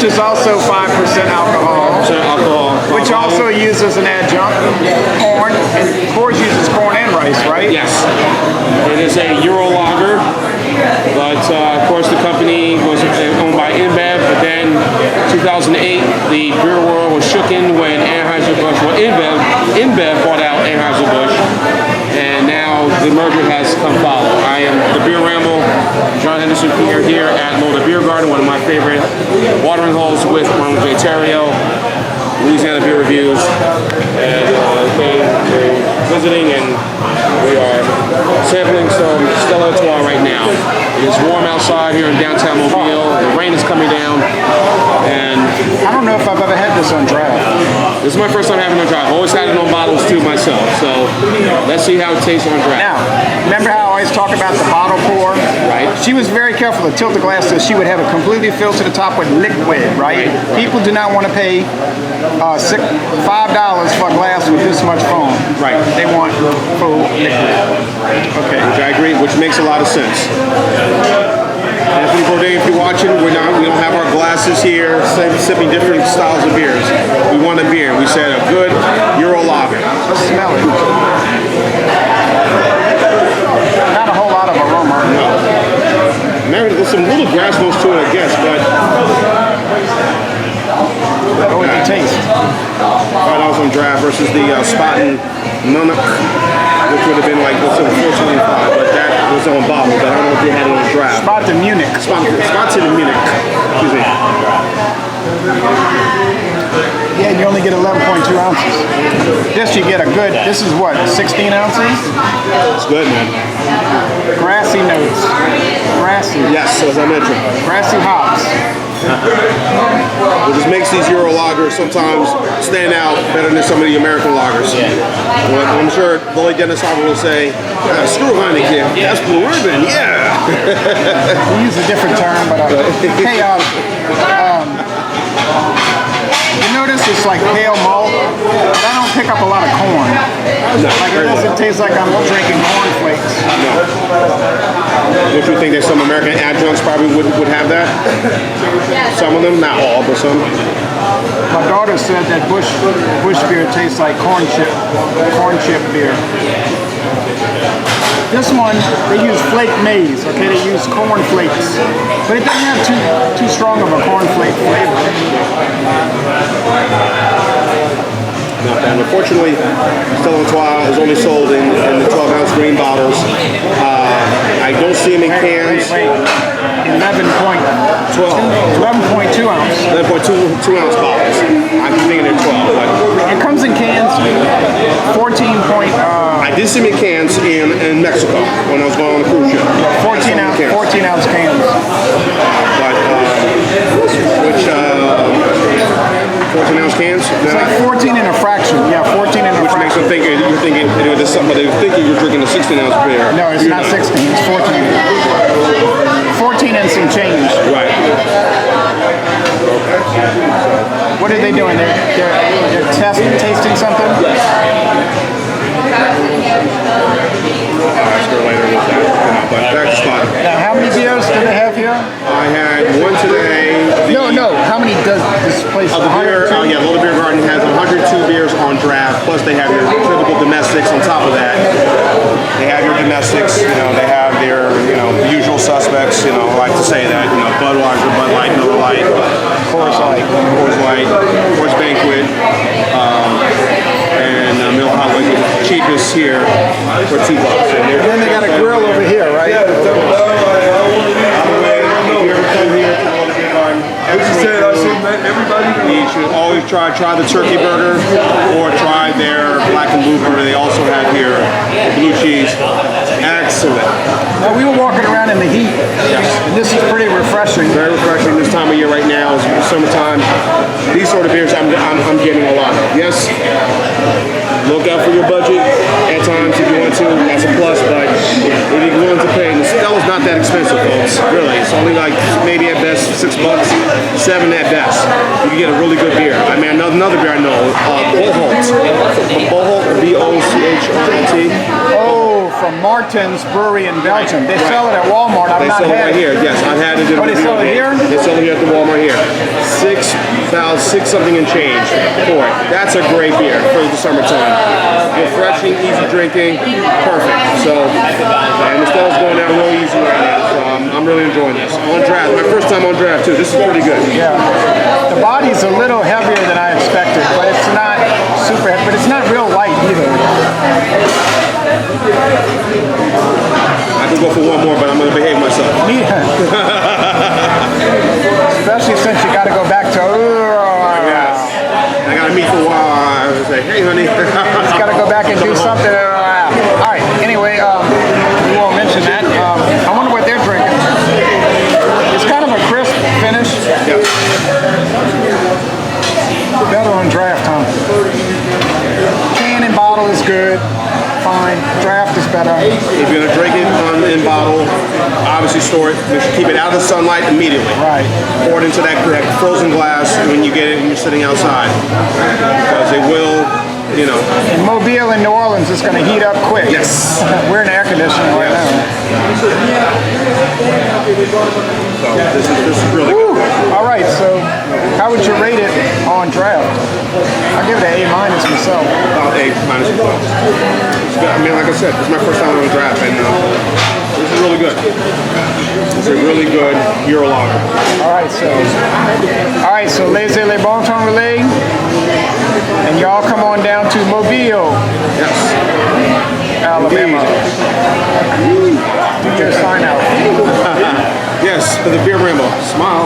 is also 5% alcohol. Which also uses an adjunct, corn, and of course uses corn and rice, right? Yes. It is a Euro lager, but of course the company was owned by InBev, but then 2008 the beer world was shooken when Anheuser-Busch, well InBev bought out Anheuser-Busch, and now the merger has come follow. I am the Beer Ramble, John Henderson here at Leuven Beer Garden, one of my favorite watering holes with Ronald J. Terrio, Louisiana Beer Reviews, and we're visiting, and we are sampling some Stella Artois right now. It is warm outside here in downtown Mobile. The rain is coming down, and I don't know if I've ever had this on draft. This is my first time having it on draft. I've always had it on bottles too myself, so let's see how it tastes on draft. Now, remember how I always talk about the bottle pour? Right. She was very careful to tilt the glass so she would have it completely filled to the top with liquid, right? People do not want to pay $5 for a glass with this much foam. Right. They want full liquid. Okay. Which I agree, which makes a lot of sense. Anthony Bourdain, if you're watching, we don't have our glasses here, sipping different styles of beers. We want a beer. We said a good Euro lager. Let's smell it. Not a whole lot of aroma. No. There's some little grass notes to it, I guess, but oh, the taste. $5 on draft versus the Spaten Munich, which would have been like, let's say, $4.25, but that was on bottle, but I don't know if they had it on draft. Spaten Munich. Spaten Munich. Excuse me. Yeah, and you only get 11.2 ounces. This you get a good, this is what, 16 ounces? It's good, man. Grassy notes. Grassy. Yes, as I mentioned. Grassy hops. It just makes these Euro lagers sometimes stand out better than some of the American lagers. Well, I'm sure Lily Dennis Harper will say, screw Heineken, that's Blue Ribbon, yeah. We use a different term, but hey, you notice it's like pale malt, but I don't pick up a lot of corn. Like it doesn't taste like I'm drinking cornflakes. No. Don't you think that some American adjuncts probably would have that? Some of them, not all, but some. My daughter said that Bush beer tastes like corn chip beer. This one, they use flake maize, okay? They use corn flakes. But it doesn't have too strong of a corn flake flavor. Not bad. Unfortunately, Stella Artois is only sold in the 12-ounce green bottles. I don't see them in cans. Wait. 11.2 ounce. 11.2 ounce bottles. I'm thinking they're 12. But it comes in cans. 14 point. I did see them in cans in Mexico when I was going on the cruise ship. 14 ounce cans. But 14 ounce cans? It's like 14 in a fraction. Yeah, 14 in a Which fraction. makes them think you're thinking there's something, but they're thinking you're drinking a 16 ounce beer. No, it's not 16. It's 14. 14 and some change. Right. What are they doing? They're tasting something? Later with that. But back to spot. Now, how many beers do they have here? I had one today. No. How many does this place have? Leuven Beer Garden has 102 beers on draft, plus they have your typical domestics on top of that. They have your domestics, they have their, the usual suspects, I like to say that, Budweiser, Bud Light, Miller Light, Coors Light, Coors Banquet, and Miller High Life, cheapest here for $2. And then they got a grill over here, right? If you ever come here to Leuven Beer Garden, you should always try the turkey burger or try their black and blue burger. They also have here the blue cheese. Excellent. Now, we were walking around in the heat. Yes. And this is pretty refreshing. Very refreshing this time of year right now. It's summertime. These sort of beers I'm getting a lot of. Yes. Look out for your budget at times if you want to. That's a plus, but if you're willing to pay, and Stella's not that expensive, folks. Really, it's only like maybe at best $6, $7 at best. You can get a really good beer. I mean, another beer I know, Boholt. Boholt, B-O-C-H-O-L-T. Oh, from Martin's Brewery in Belgium. They sell it at Walmart. I've They not sell it had right here. Yes, I've had it. Oh, they sell it here? They sell it here at the Walmart here. $6 something and change for it. That's a great beer for the summertime. Refreshing, easy drinking, perfect. So, and the Stella's going down real easy right now. So I'm really enjoying this. On draft, my first time on draft too. This is pretty good. Yeah. The body's a little heavier than I expected, but it's not super heavy, but it's not real light either. I could go for one more, but I'm going to behave myself. Especially since you got to go back to. Yes. I got to meet the I was like, hey, honey. Just got to go back and do something. All right. Anyway, we won't mention that. I wonder what they're drinking. It's kind of a crisp finish. Yes. Better on draft, huh? Can and bottle is good. Fine. Draft is better. If you're going to drink it in bottle, obviously store it. Keep it out of the sunlight immediately. Right. Pour it into that frozen glass when you get it and you're sitting outside. Because it will, you know. In Mobile and New Orleans, it's going to heat up quick. Yes. We're in air conditioning right now. So this is really good. All right, so how would you rate it on draft? I'll give it an A- myself. A minus as well. I mean, like I said, this is my first time on the draft, and this is really good. It's a really good Euro lager. All right, so laissez les bon temps relais, and y'all come on down to Mobile, Yes. Alabama. Do your sign out. Yes, for the beer ramble. Smile.